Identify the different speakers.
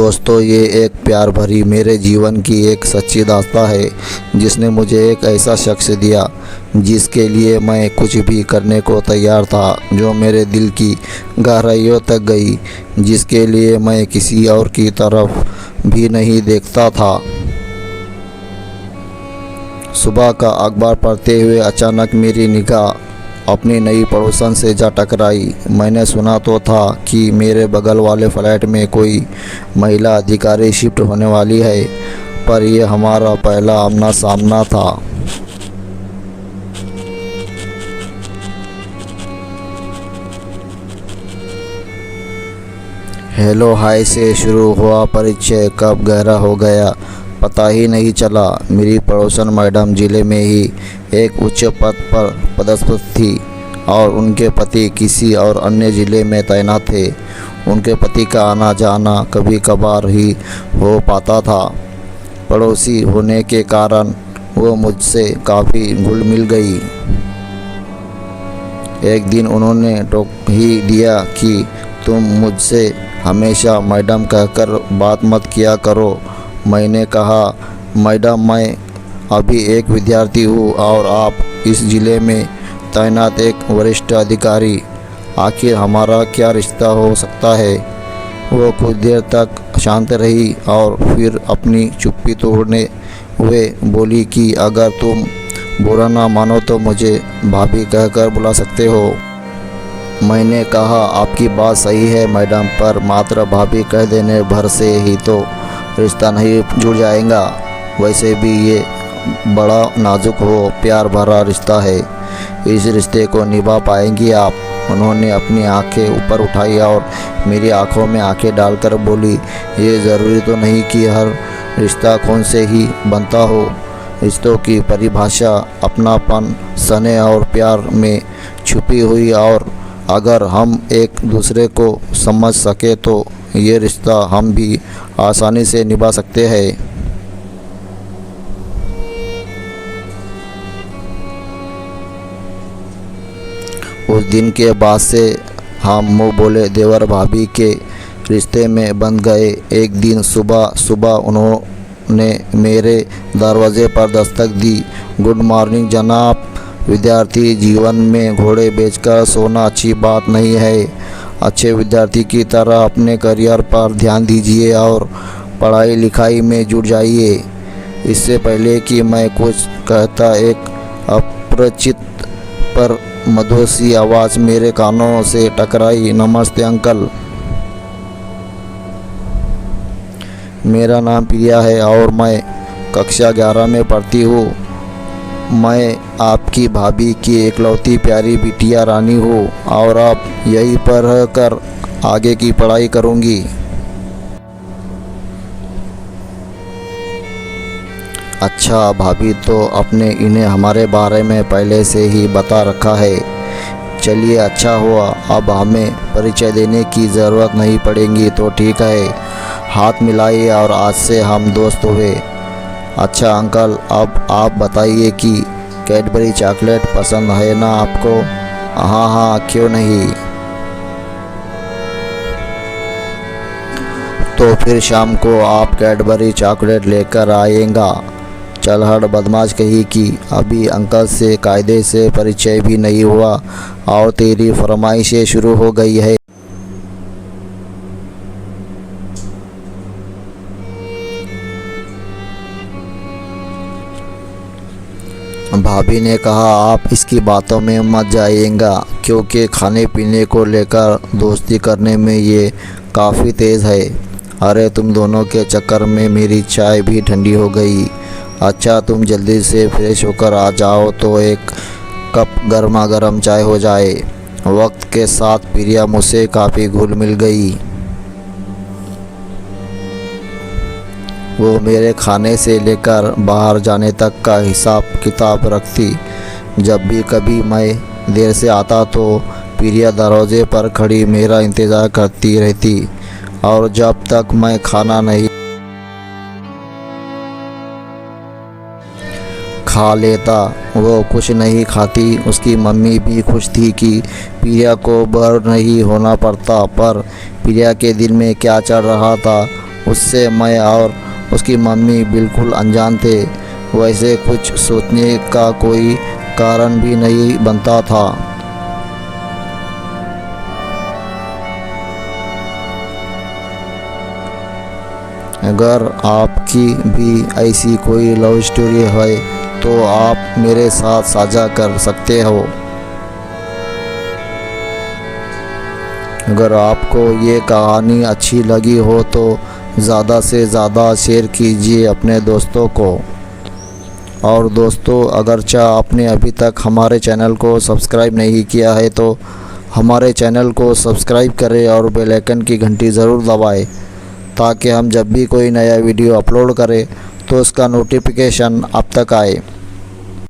Speaker 1: दोस्तों, ये एक प्यार भरी मेरे जीवन की एक सच्ची दास्तां है, जिसने मुझे एक ऐसा शख्स दिया जिसके लिए मैं कुछ भी करने को तैयार था, जो मेरे दिल की गहराइयों तक गई, जिसके लिए मैं किसी और की तरफ भी नहीं देखता था। सुबह का अखबार पढ़ते हुए अचानक मेरी निगाह अपनी नई पड़ोसन से जा टकराई। मैंने सुना तो था कि मेरे बगल वाले फ्लैट में कोई महिला अधिकारी शिफ्ट होने वाली है, पर यह हमारा पहला आमना सामना था। हेलो हाय से शुरू हुआ परिचय कब गहरा हो गया पता ही नहीं चला। मेरी पड़ोसन मैडम ज़िले में ही एक उच्च पद पर पदस्थ थी और उनके पति किसी और अन्य ज़िले में तैनात थे। उनके पति का आना जाना कभी कभार ही हो पाता था। पड़ोसी होने के कारण वो मुझसे काफ़ी घुल मिल गई। एक दिन उन्होंने टोक ही दिया कि तुम मुझसे हमेशा मैडम कहकर बात मत किया करो। मैंने कहा, मैडम, मैं अभी एक विद्यार्थी हूँ और आप इस ज़िले में तैनात एक वरिष्ठ अधिकारी, आखिर हमारा क्या रिश्ता हो सकता है। वो कुछ देर तक शांत रही और फिर अपनी चुप्पी तोड़ने हुए बोली कि अगर तुम बुरा ना मानो तो मुझे भाभी कहकर बुला सकते हो। मैंने कहा, आपकी बात सही है मैडम, पर मात्र भाभी कह देने भर से ही तो रिश्ता नहीं जुड़ जाएगा। वैसे भी ये बड़ा नाजुक हो प्यार भरा रिश्ता है, इस रिश्ते को निभा पाएंगी आप। उन्होंने अपनी आंखें ऊपर उठाई और मेरी आंखों में आंखें डालकर बोली, ये ज़रूरी तो नहीं कि हर रिश्ता खून से ही बनता हो। रिश्तों की परिभाषा अपनापन, स्नेह और प्यार में छुपी हुई, और अगर हम एक दूसरे को समझ सके तो ये रिश्ता हम भी आसानी से निभा सकते हैं। उस दिन के बाद से हम मुँह बोले देवर भाभी के रिश्ते में बंध गए। एक दिन सुबह सुबह उन्होंने मेरे दरवाजे पर दस्तक दी। गुड मॉर्निंग जनाब, विद्यार्थी जीवन में घोड़े बेचकर सोना अच्छी बात नहीं है। अच्छे विद्यार्थी की तरह अपने करियर पर ध्यान दीजिए और पढ़ाई लिखाई में जुट जाइए। इससे पहले कि मैं कुछ कहता, एक अपरिचित पर मधुर सी आवाज़ मेरे कानों से टकराई। नमस्ते अंकल, मेरा नाम प्रिया है और मैं कक्षा 11 में पढ़ती हूँ। मैं आपकी भाभी की एकलौती प्यारी बिटिया रानी हूँ और अब यहीं पर रहकर आगे की पढ़ाई करूँगी। अच्छा भाभी, तो आपने इन्हें हमारे बारे में पहले से ही बता रखा है। चलिए, अच्छा हुआ, अब हमें परिचय देने की ज़रूरत नहीं पड़ेगी तो ठीक है। हाथ मिलाइए और आज से हम दोस्त हुए। अच्छा अंकल, अब आप बताइए कि कैडबरी चॉकलेट पसंद है ना आपको? हाँ हाँ, क्यों नहीं। तो फिर शाम को आप कैडबरी चॉकलेट लेकर आएगा। चलहड़ बदमाश कही कि अभी अंकल से कायदे से परिचय भी नहीं हुआ और तेरी फरमाइशें शुरू हो गई है। भाभी ने कहा, आप इसकी बातों में मत जाइएगा, क्योंकि खाने पीने को लेकर दोस्ती करने में ये काफ़ी तेज़ है। अरे तुम दोनों के चक्कर में मेरी चाय भी ठंडी हो गई। अच्छा, तुम जल्दी से फ्रेश होकर आ जाओ तो एक कप गर्मा गर्म चाय हो जाए। वक्त के साथ प्रिया मुझसे काफ़ी घुल मिल गई। वो मेरे खाने से लेकर बाहर जाने तक का हिसाब किताब रखती। जब भी कभी मैं देर से आता तो प्रिया दरवाजे पर खड़ी मेरा इंतज़ार करती रहती, और जब तक मैं खाना नहीं खा लेता वो कुछ नहीं खाती। उसकी मम्मी भी खुश थी कि प्रिया को बोर नहीं होना पड़ता, पर प्रिया के दिल में क्या चल रहा था उससे मैं और उसकी मम्मी बिल्कुल अनजान थे। वैसे कुछ सोचने का कोई कारण भी नहीं बनता था। अगर आपकी भी ऐसी कोई लव स्टोरी है तो आप मेरे साथ साझा कर सकते हो। अगर आपको ये कहानी अच्छी लगी हो तो ज़्यादा से ज़्यादा शेयर कीजिए अपने दोस्तों को। और दोस्तों, अगर आपने अभी तक हमारे चैनल को सब्सक्राइब नहीं किया है तो हमारे चैनल को सब्सक्राइब करें और बेल आइकन की घंटी ज़रूर दबाएं, ताकि हम जब भी कोई नया वीडियो अपलोड करें तो उसका नोटिफिकेशन आप तक आए।